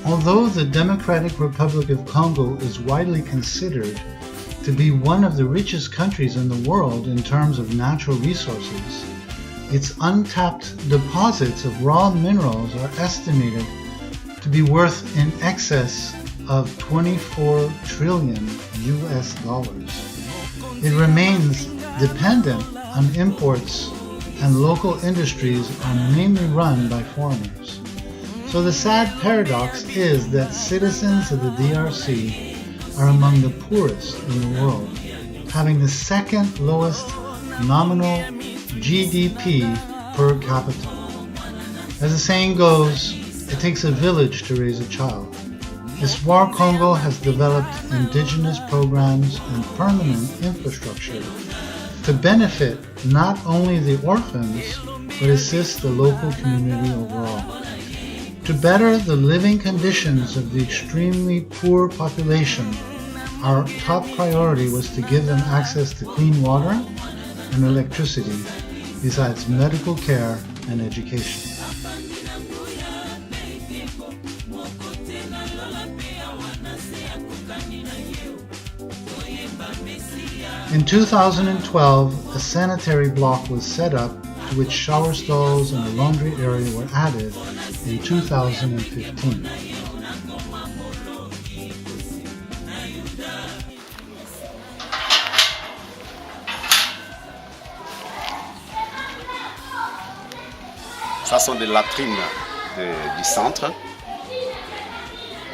Although the Democratic Republic of Congo is widely considered to be one of the richest countries in the world in terms of natural resources, its untapped deposits of raw minerals are estimated to be worth in excess of 24 trillion US dollars. It remains dependent on imports, and local industries are mainly run by foreigners. So the sad paradox is that citizens of the DRC are among the poorest in the world, having the second lowest nominal GDP per capita. As the saying goes, it takes a village to raise a child. Espoir Congo has developed indigenous programs and permanent infrastructure to benefit not only the orphans, but assist the local community overall. To better the living conditions of the extremely poor population, our top priority was to give them access to clean water and electricity, besides medical care and education. In 2012, a sanitary block was set up to which shower stalls and a laundry area were added in 2015. Ça sont des latrines du centre.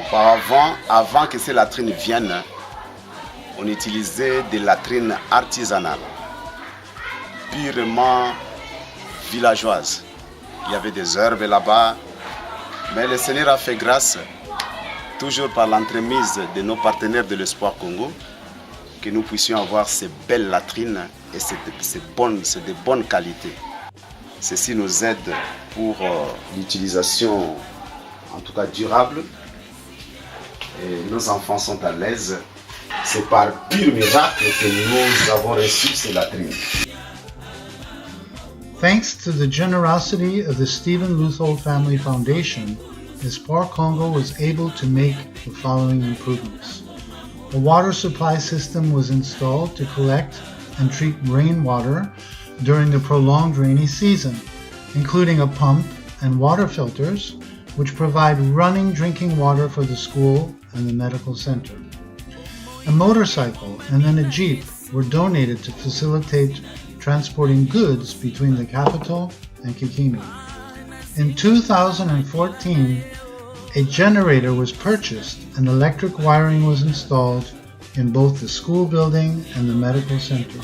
Auparavant, avant que ces latrines viennent, on utilisait des latrines artisanales, purement villageoises. Il y avait des herbes là-bas, mais le Seigneur a fait grâce, toujours par l'entremise de nos partenaires de l'Espoir Congo, que nous puissions avoir ces belles latrines et c'est de bonne qualité. Ceci nous aide pour l'utilisation, en tout cas durable, et nos enfants sont à l'aise. C'est par pur miracle que nous avons reçu ces latrines. Thanks to the generosity of the Stephen Luthold Family Foundation, Espoir Congo was able to make the following improvements. A water supply system was installed to collect and treat rainwater during the prolonged rainy season, including a pump and water filters, which provide running drinking water for the school and the medical center. A motorcycle and then a jeep were donated to facilitate transporting goods between the capital and Kikimi. In 2014, a generator was purchased and electric wiring was installed in both the school building and the medical center.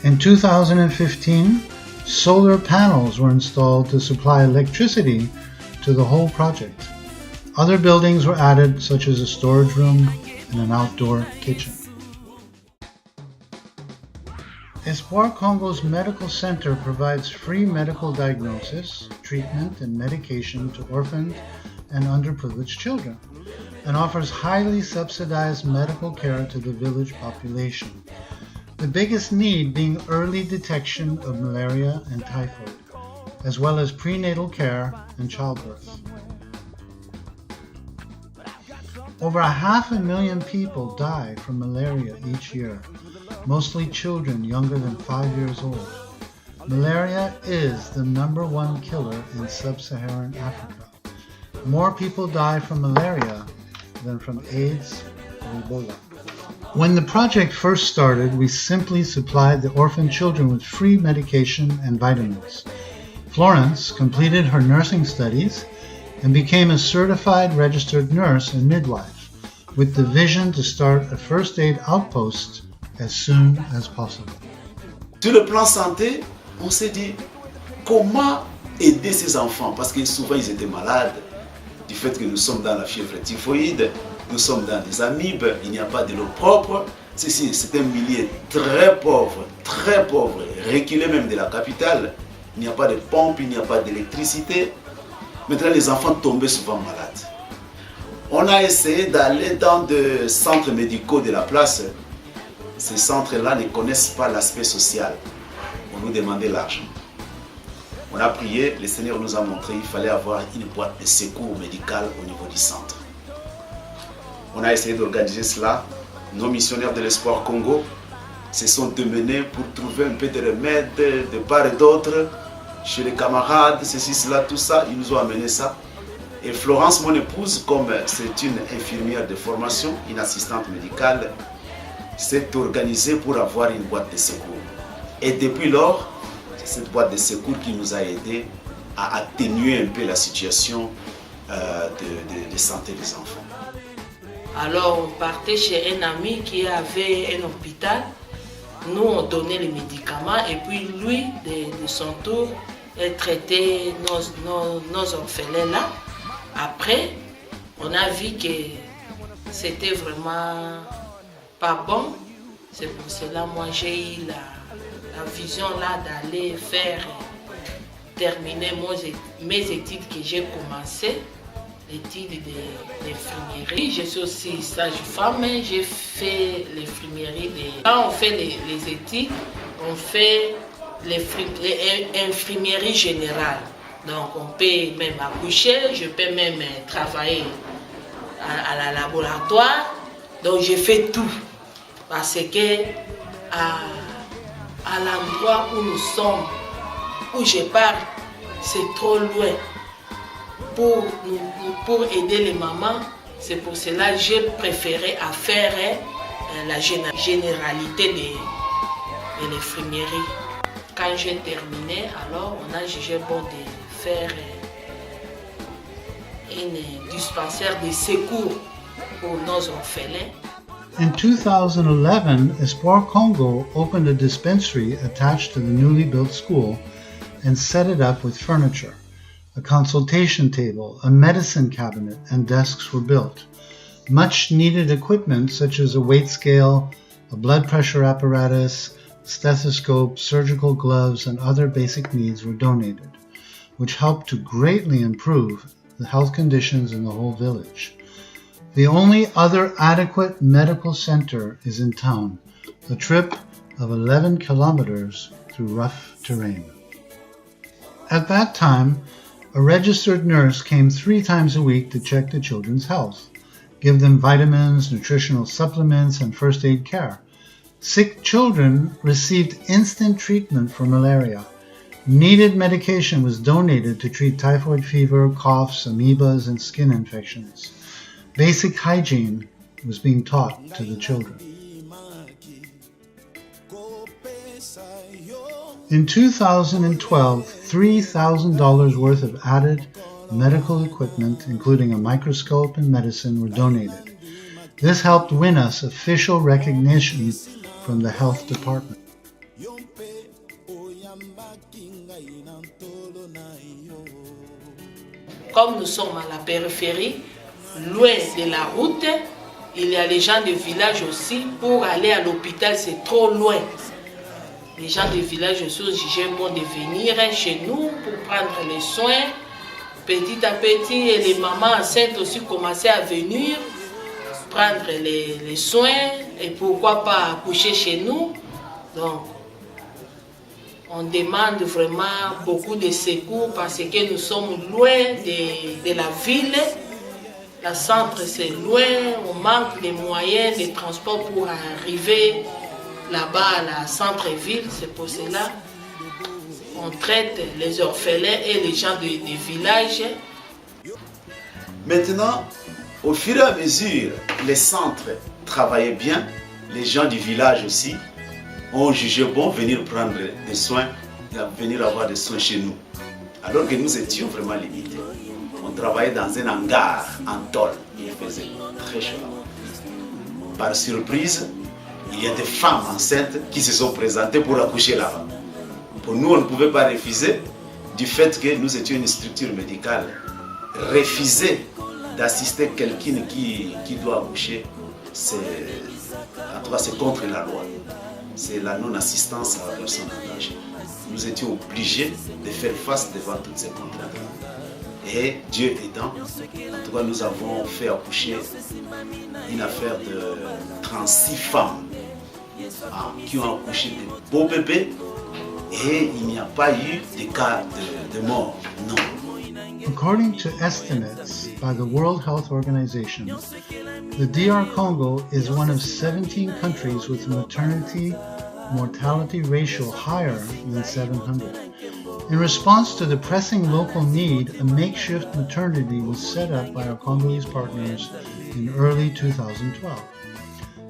In 2015, solar panels were installed to supply electricity to the whole project. Other buildings were added, such as a storage room and an outdoor kitchen. Espoir Congo's medical center provides free medical diagnosis, treatment, and medication to orphaned and underprivileged children, and offers highly subsidized medical care to the village population. The biggest need being early detection of malaria and typhoid, as well as prenatal care and childbirth. Over 500,000 people die from malaria each year, mostly children younger than 5 years old. Malaria is the #1 killer in sub-Saharan Africa. More people die from malaria than from AIDS and Ebola. When the project first started, we simply supplied the orphan children with free medication and vitamins. Florence completed her nursing studies and became a certified registered nurse and midwife, with the vision to start a first aid outpost as soon as possible. Sur le plan santé, on s'est dit comment aider ces enfants, parce que souvent ils étaient malades du fait que nous sommes dans la fièvre typhoïde, nous sommes dans des amibes, il n'y a pas de l'eau propre. C'est un milieu très pauvre, reculé même de la capitale. Il n'y a pas de pompe, il n'y a pas d'électricité. Maintenant, les enfants tombaient souvent malades. On a essayé d'aller dans des centres médicaux de la place. Ces centres-là ne connaissent pas l'aspect social. On nous demandait l'argent. On a prié, le Seigneur nous a montré qu'il fallait avoir une boîte de secours médical au niveau du centre. On a essayé d'organiser cela. Nos missionnaires de l'Espoir Congo se sont démenés pour trouver un peu de remèdes de part et d'autre, chez les camarades, ceci, cela, tout ça. Ils nous ont amené ça. Et Florence, mon épouse, comme c'est une infirmière de formation, une assistante médicale, s'est organisée pour avoir une boîte de secours. Et depuis lors, c'est cette boîte de secours qui nous a aidés à atténuer un peu la situation de santé des enfants. Alors on partait chez un ami qui avait un hôpital. Nous on donnait les médicaments et puis lui, de son tour, il traitait nos orphelins là. Après, on a vu que c'était vraiment pas bon. C'est pour cela moi j'ai eu la vision là d'aller terminer mes études que j'ai commencé. L'étude d'infirmerie. Je suis aussi sage-femme, j'ai fait l'infirmerie. Quand on fait les études, on fait l'infirmerie générale. Donc on peut même accoucher, je peux même travailler à la laboratoire. Donc je fais tout. Parce que à l'endroit où nous sommes, où je pars, c'est trop loin. Pour aider les mamans, c'est pour cela que j'ai préféré à faire la généralité de l'infirmerie. Quand j'ai terminé, alors on a jugé bon de faire un dispensaire de secours pour nos orphelins. In 2011, Espoir Congo opened a dispensary attached to the newly built school and set it up with furniture. A consultation table, a medicine cabinet, and desks were built. Much needed equipment such as a weight scale, a blood pressure apparatus, stethoscope, surgical gloves, and other basic needs were donated, which helped to greatly improve the health conditions in the whole village. The only other adequate medical center is in town, a trip of 11 kilometers through rough terrain. At that time, a registered nurse came 3 times a week to check the children's health, give them vitamins, nutritional supplements, and first aid care. Sick children received instant treatment for malaria. Needed medication was donated to treat typhoid fever, coughs, amoebas, and skin infections. Basic hygiene was being taught to the children. In 2012, $3,000 worth of added medical equipment, including a microscope and medicine, were donated. This helped win us official recognition from the health department. Comme nous sommes à la périphérie, loin de la route, il y a les gens du village aussi. Pour aller à l'hôpital, c'est trop loin. Les gens du village aussi ont jugé bon de venir chez nous pour prendre les soins. Petit à petit, et les mamans enceintes aussi commençaient à venir prendre les soins et pourquoi pas accoucher chez nous. Donc, on demande vraiment beaucoup de secours parce que nous sommes loin de la ville. Le centre c'est loin, on manque de moyens de transport pour arriver là-bas à la centre-ville. C'est pour cela qu'on traite les orphelins et les gens des villages. Maintenant, au fur et à mesure, les centres travaillaient bien, les gens du village aussi ont jugé bon venir prendre des soins, venir avoir des soins chez nous. alors que nous étions vraiment limités. On travaillait dans un hangar en tôle, il faisait très chaud. Par surprise, il y a des femmes enceintes qui se sont présentées pour accoucher là-bas. Pour nous, on ne pouvait pas refuser du fait que nous étions une structure médicale. Refuser d'assister quelqu'un qui doit accoucher, c'est contre la loi. C'est la non-assistance à la personne en danger. Nous étions obligés de faire face devant toutes ces contraintes. Et Dieu aidant, en tout cas, nous avons fait accoucher une affaire de 36 femmes qui ont accouché de beaux bébés et il n'y a pas eu de cas de mort. Non. According to estimates by the World Health Organization, the DR Congo is one of 17 countries with a maternity mortality ratio higher than 700. In response to the pressing local need, a makeshift maternity was set up by our Congolese partners in early 2012.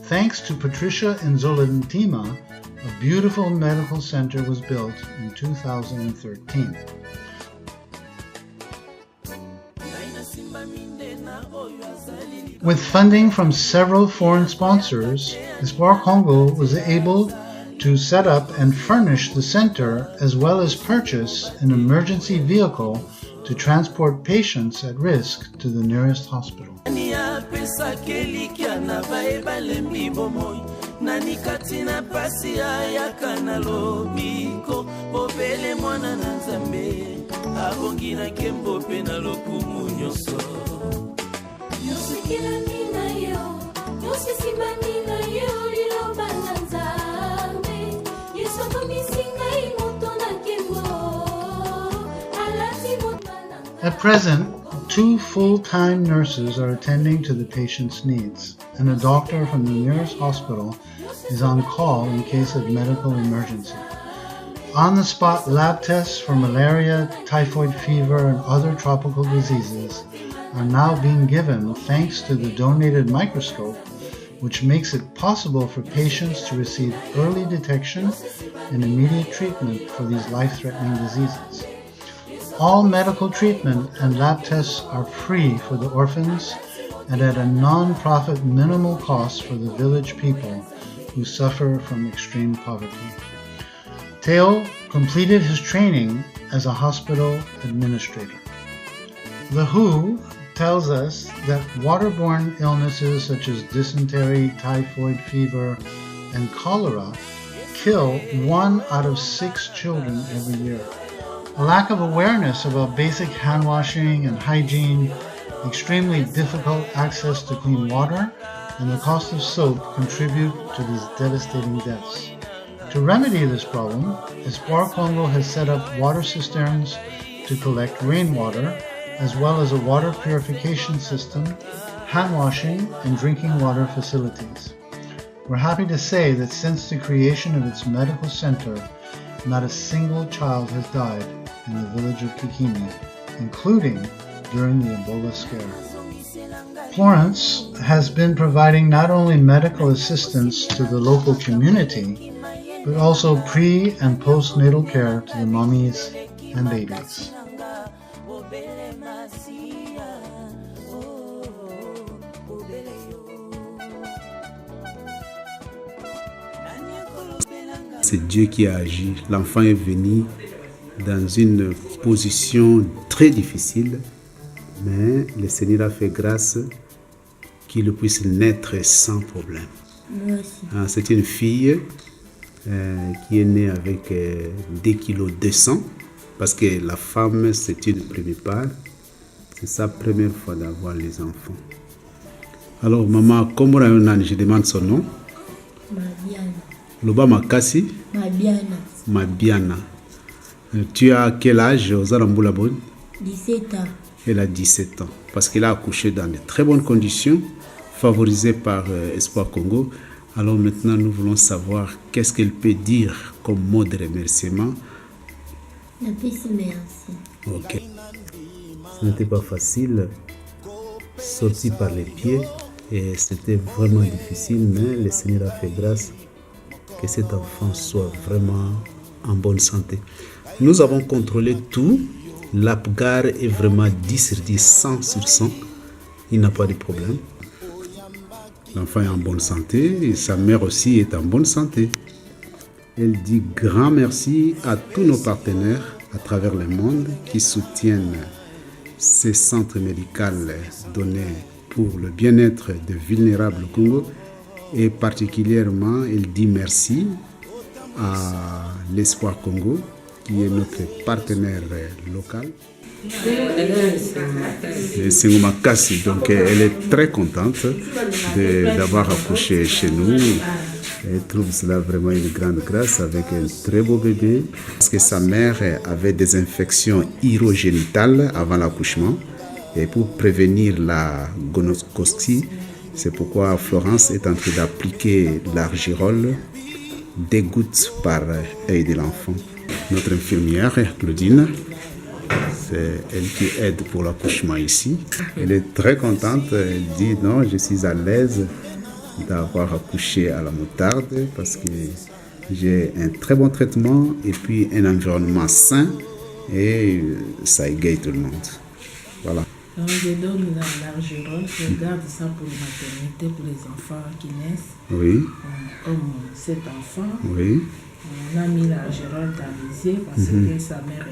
Thanks to Patricia Nzolantima, a beautiful medical center was built in 2013. With funding from several foreign sponsors, Espoir Congo was able to set up and furnish the center as well as purchase an emergency vehicle to transport patients at risk to the nearest hospital. At present, 2 full-time nurses are attending to the patient's needs, and a doctor from the nearest hospital is on call in case of medical emergency. On-the-spot lab tests for malaria, typhoid fever, and other tropical diseases are now being given thanks to the donated microscope, which makes it possible for patients to receive early detection and immediate treatment for these life-threatening diseases. All medical treatment and lab tests are free for the orphans and at a non-profit minimal cost for the village people who suffer from extreme poverty. Theo completed his training as a hospital administrator. The WHO tells us that waterborne illnesses such as dysentery, typhoid fever, and cholera kill 1 out of 6 children every year. A lack of awareness about basic hand washing and hygiene, extremely difficult access to clean water, and the cost of soap contribute to these devastating deaths. To remedy this problem, Espoir Congo has set up water cisterns to collect rainwater, as well as a water purification system, hand washing, and drinking water facilities. We're happy to say that since the creation of its medical center, not a single child has died in the village of Kikimi, including during the Ebola scare. Florence has been providing not only medical assistance to the local community, but also pre- and postnatal care to the mummies and babies. C'est Dieu qui a agi. L'enfant est venu dans une position très difficile, mais le Seigneur a fait grâce qu'il puisse naître sans problème. C'est une fille qui est née avec 2 kg 200, parce que la femme, c'est une première part. C'est sa première fois d'avoir les enfants. Alors, maman, comment je demande son nom? Mabiana. Loba Makasi? Mabiana. Tu as quel âge, Ozarambula Bonne? 17 ans. Elle a 17 ans, parce qu'elle a accouché dans de très bonnes conditions, favorisée par Espoir Congo. Alors maintenant, nous voulons savoir qu'est-ce qu'elle peut dire comme mot de remerciement. Merci. Ok. Ce n'était pas facile, sorti par les pieds, et c'était vraiment difficile, mais le Seigneur a fait grâce que cet enfant soit vraiment en bonne santé. Nous avons contrôlé tout L'Apgar est vraiment 10 sur 10, 100 sur 100. Il n'a pas de problème. L'enfant est en bonne santé et sa mère aussi est en bonne santé. Elle dit grand merci à tous nos partenaires à travers le monde qui soutiennent ces centres médicaux donnés pour le bien-être des vulnérables au Congo. Et particulièrement, elle dit merci à l'Espoir Congo, qui est notre partenaire local. C'est Makassi, donc elle est très contente d'avoir accouché chez nous. Elle trouve cela vraiment une grande grâce avec un très beau bébé. Parce que sa mère avait des infections urogénitales avant l'accouchement. Et pour prévenir la gonocostie, c'est pourquoi Florence est en train d'appliquer l'argirole des gouttes par œil de l'enfant. Notre infirmière, Claudine, c'est elle qui aide pour l'accouchement ici. Elle est très contente. Elle dit non, je suis à l'aise d'avoir accouché à la moutarde parce que j'ai un très bon traitement et puis un environnement sain et ça égaye tout le monde. Voilà. Donc je donne l'argirole, je garde ça pour la maternité, pour les enfants qui naissent. Oui. Comme cet enfant, Oui. on a mis l'argirole dans les yeux parce que sa mère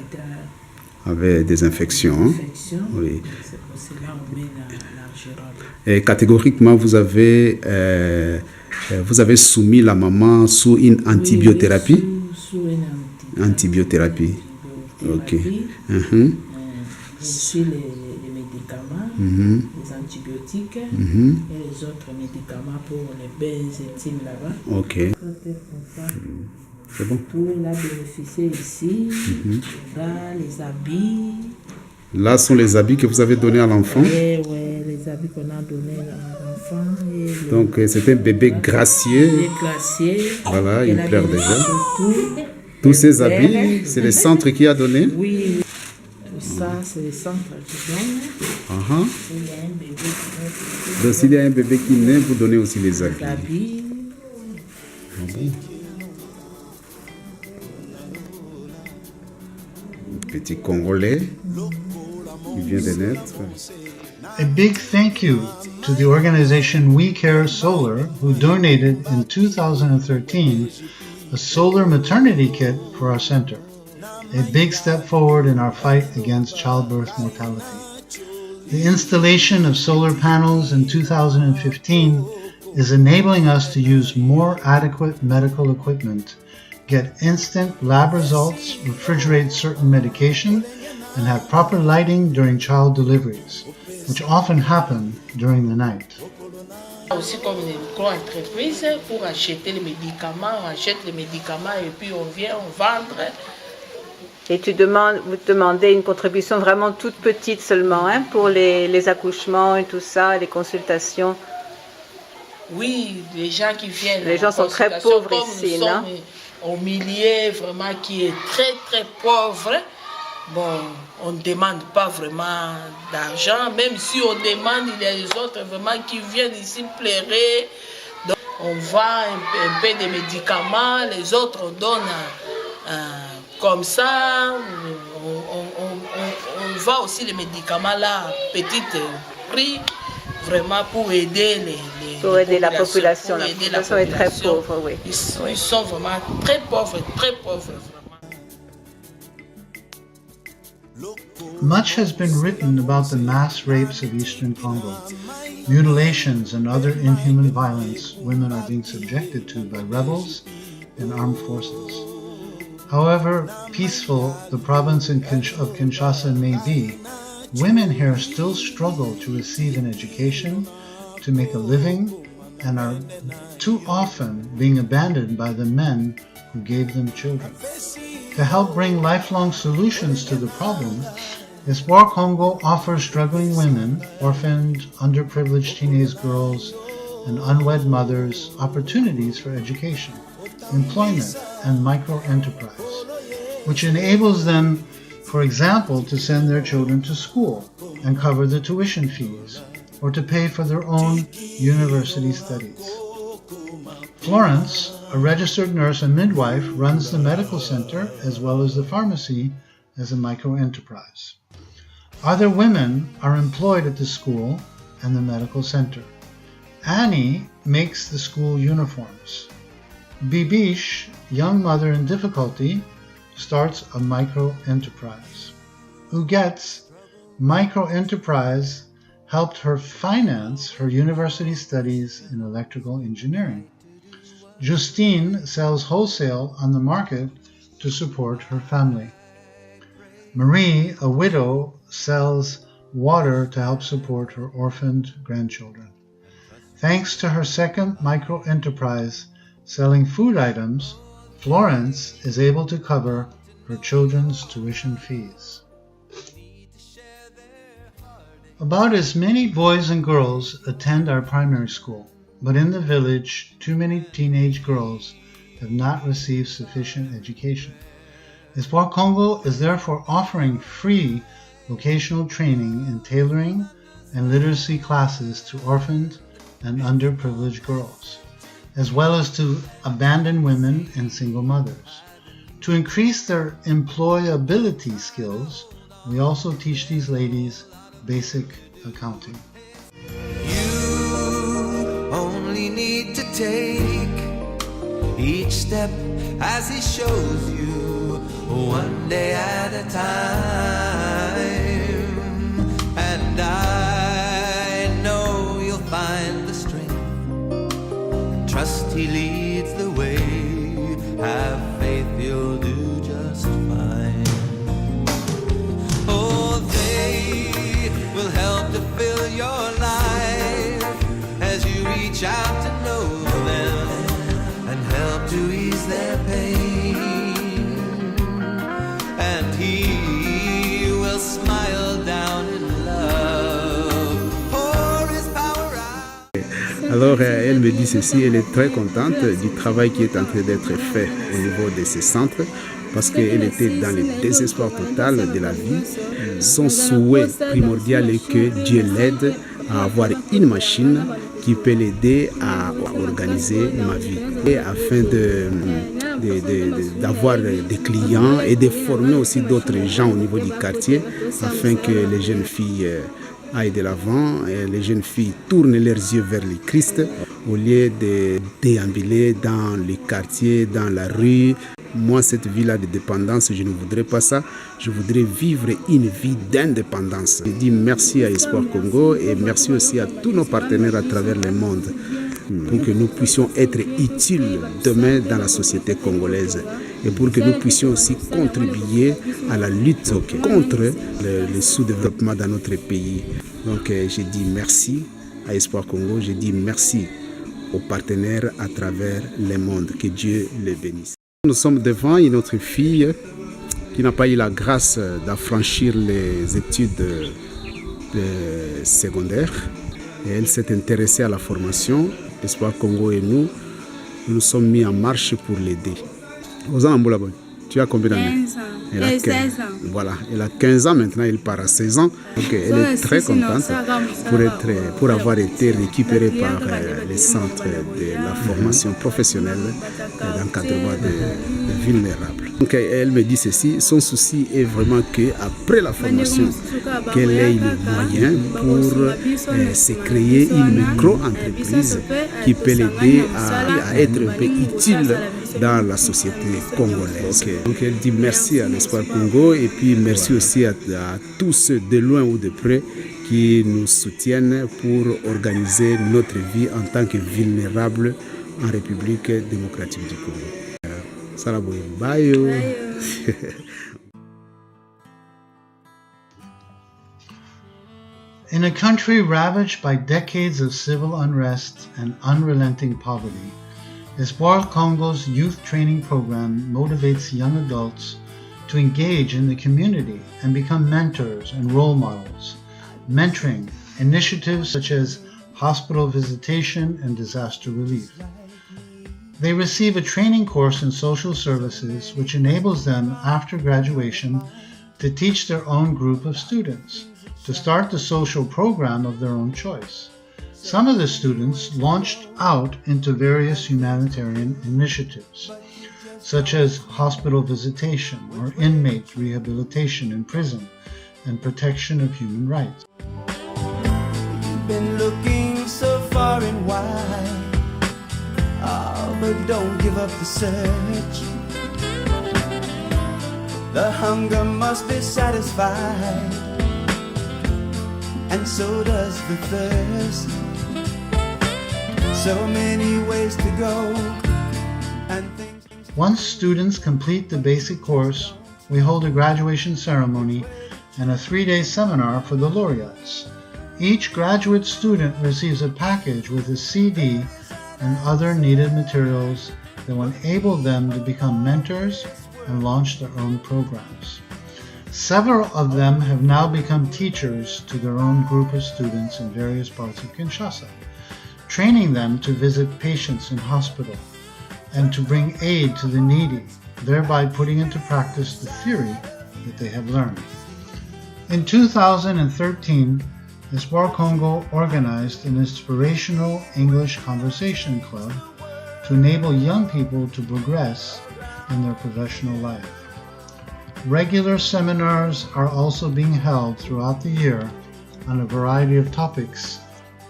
avait des infections. Oui. C'est pour cela qu'on met l'argirole. Et catégoriquement, vous avez soumis la maman sous une antibiothérapie. Sous une antibiothérapie. Ok. Je suis les médicaments, les antibiotiques et les autres médicaments pour les bains intimes là-bas. Ok. C'est bon. Tout il a bénéficié ici. Là, les habits. Là sont les habits que vous avez donnés à l'enfant. Oui, les habits qu'on a donnés à l'enfant. Donc c'est un bébé gracieux. Bébé gracieux. Voilà, il pleure déjà. Tous ces habits, c'est le centre qui a donné. Oui. Ça, c'est le centre qui donne. Donc s'il y a un bébé qui naît, vous donnez aussi les habits. Petit Congolais qui vient de naître. A big thank you to the organization We Care Solar, who donated in 2013 a solar maternity kit for our center, a big step forward in our fight against childbirth mortality. The installation of solar panels in 2015 is enabling us to use more adequate medical equipment, get instant lab results, refrigerate certain medication, and have proper lighting during child deliveries, which often happen during the night. Aussi comme une grande entreprise pour acheter les médicaments, on achète les médicaments et puis on vient, on vendre. Et vous demandez une contribution vraiment toute petite seulement pour les accouchements et tout ça, les consultations. Oui, les gens qui viennent. Les gens sont très pauvres ici, non? Au milieu vraiment qui est très très pauvre. Bon, on ne demande pas vraiment d'argent, même si on demande, il y a les autres vraiment qui viennent ici pleurer. Donc, on vend un peu de médicaments, les autres on donne comme ça. On vend aussi les médicaments là, petit prix, vraiment pour aider la population. La population est très pauvre, oui. Ils sont vraiment très pauvres, très pauvres. Much has been written about the mass rapes of Eastern Congo, mutilations and other inhuman violence women are being subjected to by rebels and armed forces. However peaceful the province of Kinshasa may be, women here still struggle to receive an education, to make a living, and are too often being abandoned by the men who gave them children. To help bring lifelong solutions to the problem, Espoir Congo offers struggling women, orphaned, underprivileged teenage girls, and unwed mothers opportunities for education, employment, and micro-enterprise, which enables them, for example, to send their children to school and cover the tuition fees, or to pay for their own university studies. Florence, a registered nurse and midwife, runs the medical center as well as the pharmacy as a micro-enterprise. Other women are employed at the school and the medical center. Annie makes the school uniforms. Bibish, young mother in difficulty, starts a micro-enterprise. Huguette's micro-enterprise helped her finance her university studies in electrical engineering. Justine sells wholesale on the market to support her family. Marie, a widow, sells water to help support her orphaned grandchildren. Thanks to her second micro-enterprise selling food items, Florence is able to cover her children's tuition fees. About as many boys and girls attend our primary school, but in the village, too many teenage girls have not received sufficient education. Espoir Congo is therefore offering free vocational training in tailoring and literacy classes to orphaned and underprivileged girls, as well as to abandoned women and single mothers. To increase their employability skills, we also teach these ladies basic accounting. You only need to take each step as he shows you, one day at a time. And I know you'll find the strength. Trust he leads the way. Have faith you'll do just fine. Oh, they will help to fill your life as you reach out to know them and help to ease their pain. And he will smile down in love, pour his power out. Alors elle me dit ceci, elle est très contente du travail qui est en train d'être fait au niveau de ces centres, parce qu'elle était dans le désespoir total de la vie. Son souhait primordial est que Dieu l'aide à avoir une machine qui peut l'aider à organiser ma vie, et afin d'avoir des clients et de former aussi d'autres gens au niveau du quartier, afin que les jeunes filles aillent de l'avant, et les jeunes filles tournent leurs yeux vers le Christ au lieu de déambuler dans les quartiers, dans la rue. Moi, cette vie-là de dépendance, je ne voudrais pas ça. Je voudrais vivre une vie d'indépendance. Je dis merci à Espoir Congo et merci aussi à tous nos partenaires à travers le monde pour que nous puissions être utiles demain dans la société congolaise et pour que nous puissions aussi contribuer à la lutte contre le sous-développement dans notre pays. Donc, je dis merci à Espoir Congo, je dis merci aux partenaires à travers le monde. Que Dieu les bénisse. Nous sommes devant une autre fille qui n'a pas eu la grâce d'affranchir les études secondaires. Et elle s'est intéressée à la formation. Espoir Congo et nous nous sommes mis en marche pour l'aider. Tu as combien d'années? 15 ans. Elle a 16 ans. Voilà, elle a 15 ans maintenant, elle part à 16 ans. Donc elle est très contente pour avoir été récupérée par les centres de la formation professionnelle d'encadrement de vulnérables. Donc elle me dit ceci, son souci est vraiment qu'après la formation, qu'elle ait le moyen pour se créer une micro-entreprise qui peut l'aider à être un peu utile dans la société congolaise. Donc elle dit merci à l'Espoir Congo et puis merci aussi à tous ceux de loin ou de près qui nous soutiennent pour organiser notre vie en tant que vulnérables en République démocratique du Congo. Salaboye, bye. In a country ravaged by decades of civil unrest and unrelenting poverty, Espoir Congo's youth training program motivates young adults to engage in the community and become mentors and role models, mentoring initiatives such as hospital visitation and disaster relief. They receive a training course in social services which enables them after graduation to teach their own group of students, to start the social program of their own choice. Some of the students launched out into various humanitarian initiatives. such as hospital visitation or inmate rehabilitation in prison and protection of human rights. Been looking so far and wide, but don't give up the search. The hunger must be satisfied, and so does the thirst. So many ways to go, and things. Once students complete the basic course, we hold a graduation ceremony and a 3-day seminar for the laureates. Each graduate student receives a package with a CD and other needed materials that will enable them to become mentors and launch their own programs. Several of them have now become teachers to their own group of students in various parts of Kinshasa, training them to visit patients in hospital and to bring aid to the needy, thereby putting into practice the theory that they have learned. In 2013, Espoir Congo organized an inspirational English conversation club to enable young people to progress in their professional life. Regular seminars are also being held throughout the year on a variety of topics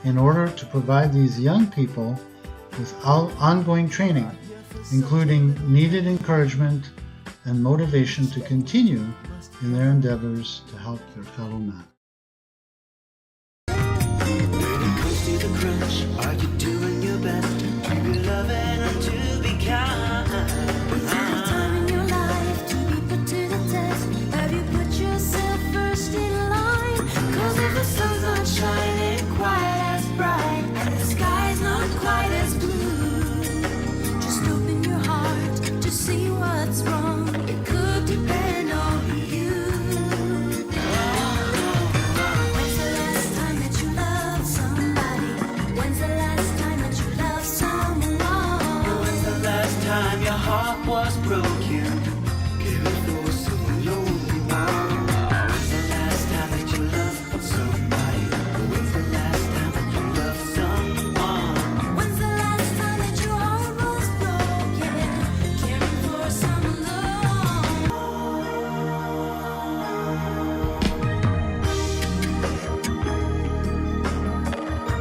in order to provide these young people with ongoing training, including needed encouragement and motivation to continue in their endeavors to help their fellow man. Are you doing your best to be loving and to be kind? Is there a time in your life to be put to the test? Have you put yourself first in line? Cause if the sun's not shining quite as bright and the sky's not quite as blue, just open your heart to see what's wrong. It could depend on you. When's the last time that you loved somebody? When's the last time that you loved someone? When's the last time your heart was broken?